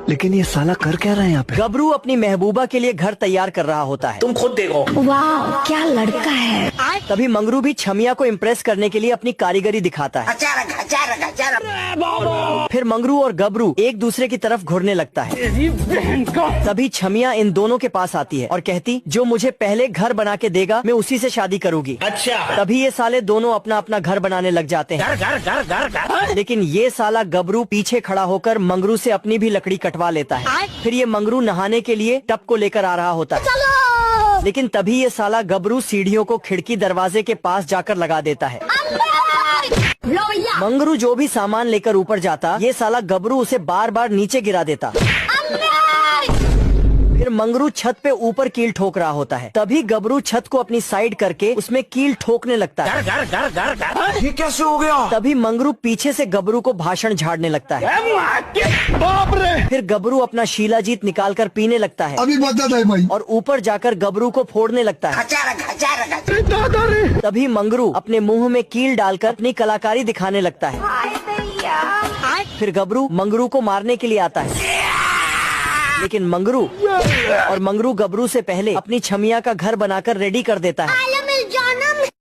लेकिन ये साला कर क्या रहा है यहाँ पे? गबरू अपनी महबूबा के लिए घर तैयार कर रहा होता है। तुम खुद देखो। वाह क्या लड़का है। तभी मंगरू भी छमिया को इम्प्रेस करने के लिए अपनी कारीगरी दिखाता है। फिर मंगरू और गबरू एक दूसरे की तरफ घुरने लगता है। तभी छमिया इन दोनों के पास आती है और कहती, जो मुझे पहले घर बना के देगा मैं उसी से शादी करूंगी। अच्छा। तभी ये साले दोनों अपना अपना घर बनाने लग जाते हैं। घर। लेकिन ये साला गबरू पीछे खड़ा होकर मंगरू से अपनी भी लकड़ी कटवा लेता है। फिर ये मंगरू नहाने के लिए टब को लेकर आ रहा होता है। लेकिन तभी ये साला गबरू सीढ़ियों को खिड़की दरवाजे के पास जाकर लगा देता है। मंगरू जो भी सामान लेकर ऊपर जाता, ये साला गबरू उसे बार बार नीचे गिरा देता। फिर मंगरू छत पे ऊपर कील ठोक रहा होता है। तभी गबरू छत को अपनी साइड करके उसमें कील ठोकने लगता है। घर। ये कैसे हो गया? तभी मंगरू पीछे से गबरू को भाषण झाड़ने लगता है। बाप रे! फिर गबरू अपना शीलाजीत निकालकर पीने लगता है अभी बता दे भाई। और ऊपर जाकर गबरू को फोड़ने लगता है। दादा रे! तभी मंगरू अपने मुंह में कील डालकर अपनी कलाकारी दिखाने लगता है। फिर गबरू मंगरू को मारने के लिए आता है। लेकिन मंगरू गबरू से पहले अपनी छमिया का घर बनाकर रेडी कर देता है।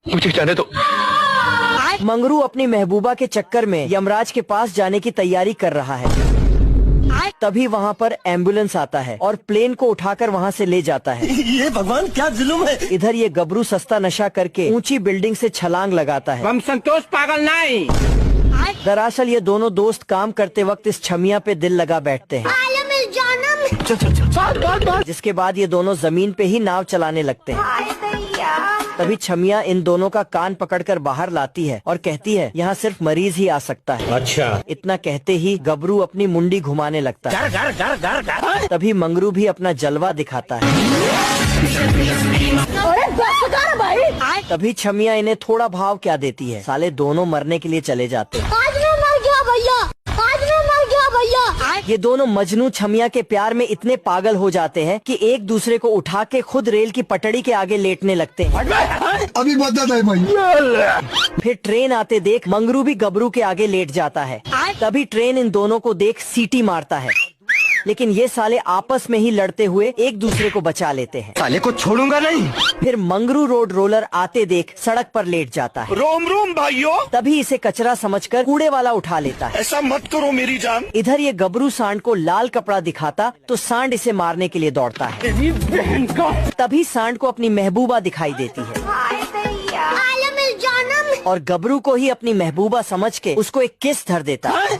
मुझे जाने दो। मंगरू अपनी महबूबा के चक्कर में यमराज के पास जाने की तैयारी कर रहा है। तभी वहाँ पर एम्बुलेंस आता है और प्लेन को उठाकर वहाँ से ले जाता है। ये भगवान क्या जुल्म है। इधर ये गबरू सस्ता नशा करके ऊंची बिल्डिंग से छलांग लगाता है। हम संतोष पागल नहीं। दरअसल ये दोनों दोस्त काम करते वक्त इस छमिया पे दिल लगा बैठते हैं। जिसके बाद ये दोनों जमीन पे ही नाव चलाने लगते हैं। तभी छमिया इन दोनों का कान पकड़कर बाहर लाती है और कहती है, यहाँ सिर्फ मरीज ही आ सकता है। अच्छा। इतना कहते ही गबरू अपनी मुंडी घुमाने लगता है। घर। तभी मंगरू भी अपना जलवा दिखाता है। तभी छमिया इन्हें थोड़ा भाव क्या देती है। साले दोनों मरने के लिए चले जाते हैं। ये दोनों मजनू छमिया के प्यार में इतने पागल हो जाते हैं कि एक दूसरे को उठा के खुद रेल की पटड़ी के आगे लेटने लगते हैं। अभी बता दे भाई। फिर ट्रेन आते देख मंगरू भी गबरू के आगे लेट जाता है। तभी ट्रेन इन दोनों को देख सीटी मारता है। लेकिन ये साले आपस में ही लड़ते हुए एक दूसरे को बचा लेते हैं। साले को छोड़ूंगा नहीं। फिर मंगरू रोड रोलर आते देख सड़क पर लेट जाता है। रोम रोम भाइयों। तभी इसे कचरा समझकर कूड़े वाला उठा लेता है। ऐसा मत करो मेरी जान। इधर ये गबरू सांड को लाल कपड़ा दिखाता तो सांड इसे मारने के लिए दौड़ता है। तभी सांड को अपनी महबूबा दिखाई देती है और गबरू को ही अपनी महबूबा समझ के उसको एक किस धर देता है।